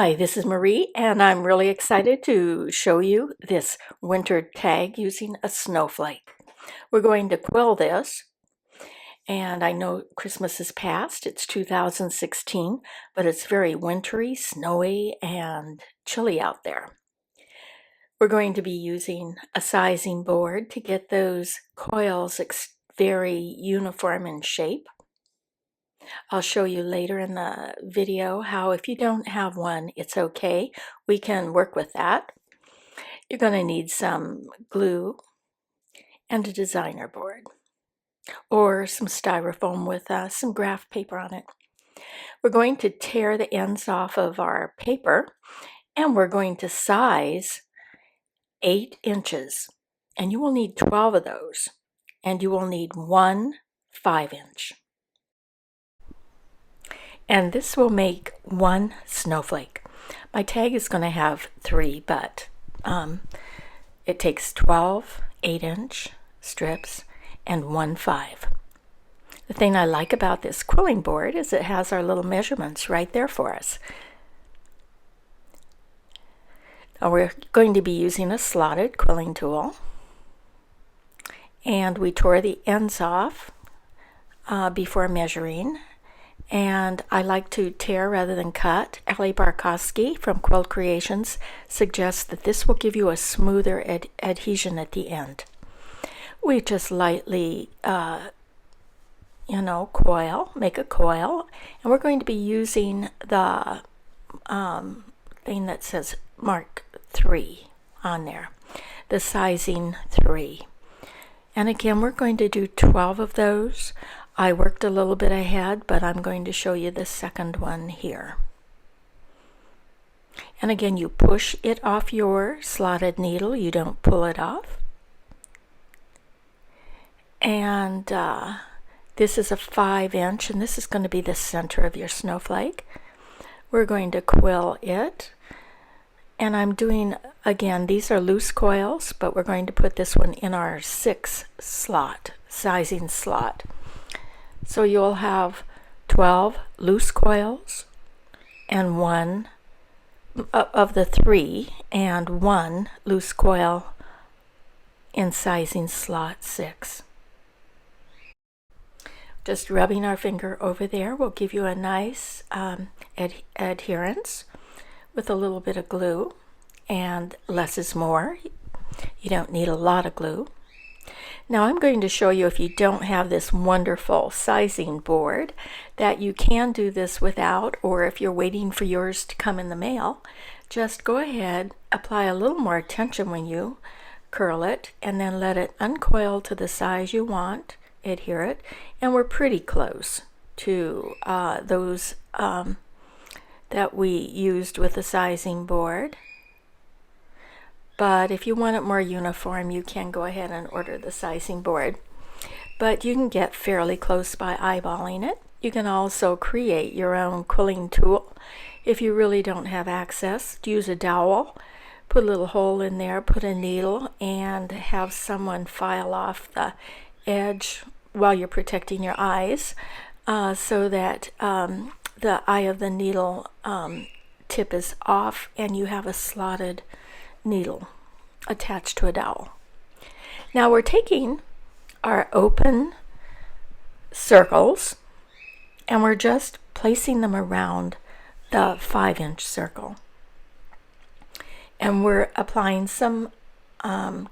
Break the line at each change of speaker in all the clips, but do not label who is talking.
Hi, this is Marie, and I'm really excited to show you this winter tag using a snowflake. We're going to quill this, and I know Christmas is past. It's 2016, but it's very wintry, snowy, and chilly out there. We're going to be using a sizing board to get those coils very uniform in shape. I'll show you later in the video how if you don't have one, it's okay. We can work with that. You're going to need some glue and a designer board or some styrofoam with some graph paper on it. We're going to tear the ends off of our paper and we're going to size 8 inches. And you will need 12 of those. And you will need one 5-inch. And this will make one snowflake. My tag is going to have 3, but it takes 12 8-inch strips and one 5. The thing I like about this quilling board is it has our little measurements right there for us. Now we're going to be using a slotted quilling tool, and we tore the ends off before measuring. And I like to tear rather than cut. Ellie Barkowski from Quilled Creations suggests that this will give you a smoother adhesion at the end. We just lightly, make a coil. And we're going to be using the thing that says Mark 3 on there, the sizing 3. And again, we're going to do 12 of those. I worked a little bit ahead, but I'm going to show you the second one here. And again, you push it off your slotted needle. You don't pull it off. And this is a 5-inch, and this is going to be the center of your snowflake. We're going to quill it. And I'm doing, again, these are loose coils, but we're going to put this one in our 6 slot, sizing slot. So you'll have 12 loose coils and one of the 3 and one loose coil in sizing slot 6. Just rubbing our finger over there will give you a nice adherence with a little bit of glue, and less is more. You don't need a lot of glue. Now I'm going to show you, if you don't have this wonderful sizing board, that you can do this without, or if you're waiting for yours to come in the mail, just go ahead, apply a little more tension when you curl it, and then let it uncoil to the size you want, adhere it, and we're pretty close to those that we used with the sizing board. But if you want it more uniform, you can go ahead and order the sizing board. But you can get fairly close by eyeballing it. You can also create your own quilling tool. If you really don't have access, use a dowel, put a little hole in there, put a needle, and have someone file off the edge while you're protecting your eyes, so that the eye of the needle tip is off and you have a slotted needle attached to a dowel. Now we're taking our open circles and we're just placing them around the 5-inch circle. And we're applying some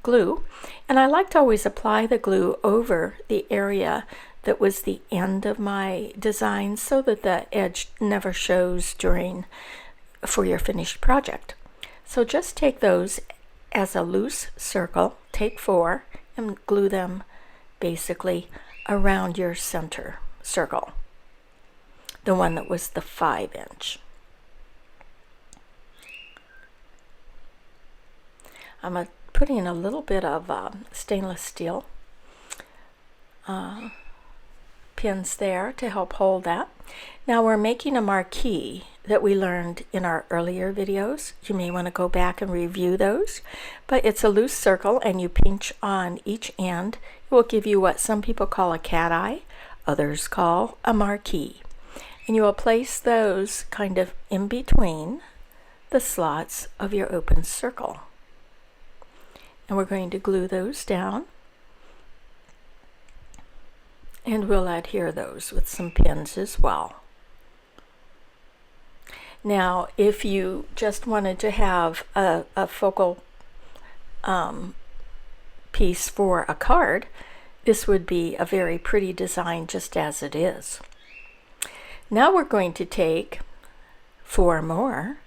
glue. And I like to always apply the glue over the area that was the end of my design so that the edge never shows for your finished project. So just take those as a loose circle, take 4, and glue them basically around your center circle, the one that was the 5-inch. I'm putting a little bit of stainless steel pins there to help hold that. Now we're making a marquee that we learned in our earlier videos. You may want to go back and review those, but it's a loose circle and you pinch on each end. It will give you what some people call a cat eye, others call a marquee. And you will place those kind of in between the slots of your open circle. And we're going to glue those down. And we'll adhere those with some pins as well. Now, if you just wanted to have a focal piece for a card, this would be a very pretty design just as it is. Now we're going to take 4 more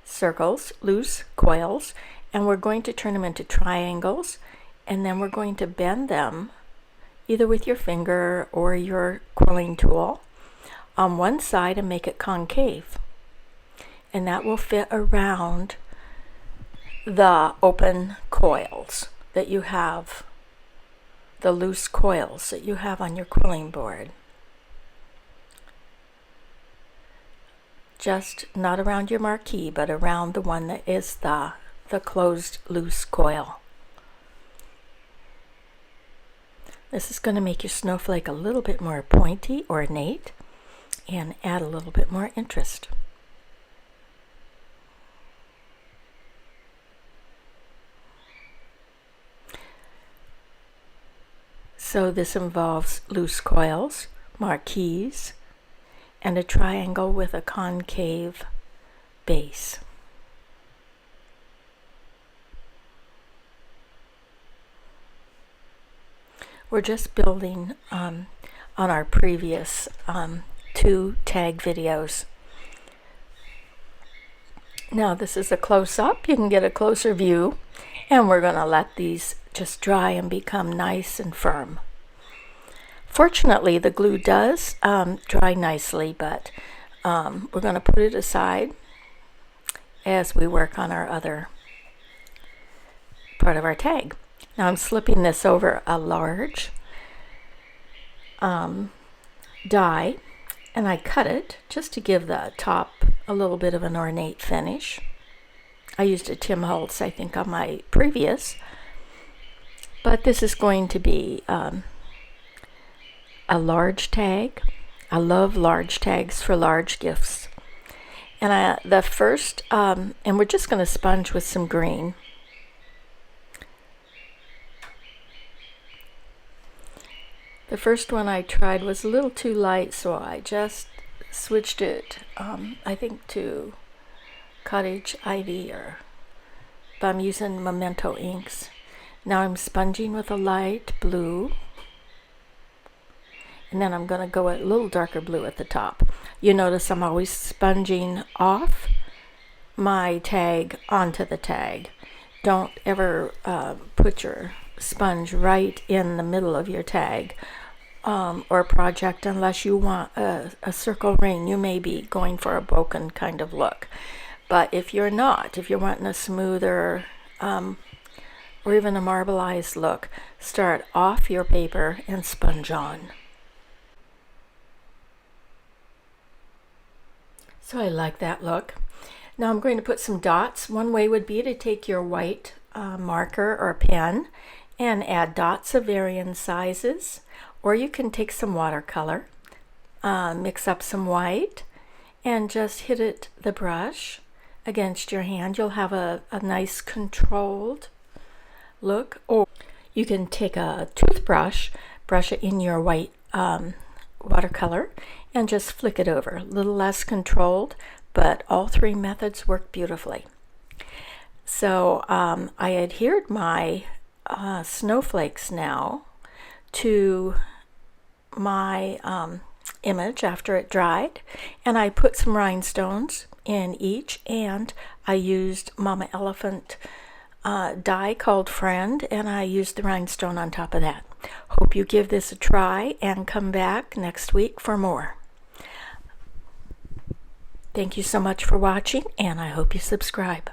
circles, loose coils, and we're going to turn them into triangles, and then we're going to bend them either with your finger or your quilling tool on one side and make it concave. And that will fit around the open coils that you have, the loose coils that you have on your quilling board. Just not around your marquee, but around the one that is the closed loose coil. This is going to make your snowflake a little bit more pointy, ornate, and add a little bit more interest. So this involves loose coils, marquees, and a triangle with a concave base. We're just building on our previous 2 tag videos. Now this is a close-up. You can get a closer view, and we're going to let these just dry and become nice and firm. Fortunately, the glue does dry nicely, but we're going to put it aside as we work on our other part of our tag. Now I'm slipping this over a large die, and I cut it just to give the top a little bit of an ornate finish. I used a Tim Holtz, I think, on my previous, but this is going to be a large tag. I love large tags for large gifts. And the first, and we're just going to sponge with some green. The first one I tried was a little too light, so I just switched it, I think, to Cottage Ivy, or if I'm using Memento inks. Now I'm sponging with a light blue, and then I'm going to go a little darker blue at the top. You notice I'm always sponging off my tag onto the tag. Don't ever put your sponge right in the middle of your tag or project unless you want a circle ring. You may be going for a broken kind of look. But if you're not, if you're wanting a smoother or even a marbleized look, start off your paper and sponge on. So I like that look. Now I'm going to put some dots. One way would be to take your white marker or pen and add dots of varying sizes, or you can take some watercolor, mix up some white, and just hit the brush against your hand. You'll have a nice controlled look. Or you can take a toothbrush, brush it in your white watercolor, and just flick it over. A little less controlled, but all 3 methods work beautifully. So I adhered my snowflakes now to my image after it dried, and I put some rhinestones in each, and I used Mama Elephant die called Friend, and I used the rhinestone on top of that. Hope you give this a try and come back next week for more. Thank you so much for watching, and I hope you subscribe.